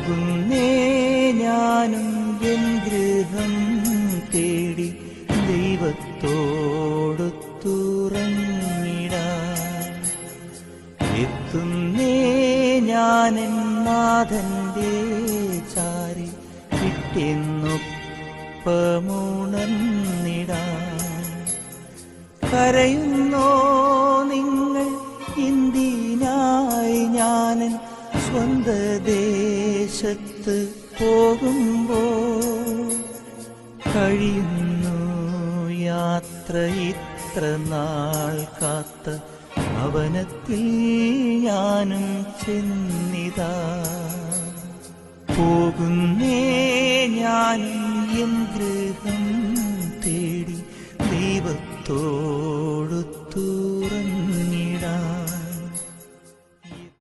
പോകുന്നേ ഞാനും എൻ ഗൃഹം തേടി ദൈവത്തോടൊത്തുറങ്ങിടാൻ. എത്തുന്നേ ഞാനെൻ നാഥന്റെ ചാരി കിട്ടിയെന്നൊപ്പമുണർന്നിടാൻ. കരയുന്നോ നിങ്ങൾ എന്തിനായി ഞാനൻ സ്വന്ത ദേശത്ത് പോകുമ്പോൾ? കഴിയുന്നു യാത്ര ഇത്ര നാൾ കാത്ത ഭവനത്തിൽ ഞാനും ചെന്നിതാ. പോകുന്നേ ഞാനും എൻ ഗൃഹം തേടി ദൈവത്തോടൊത്തുറങ്ങിടാൻ.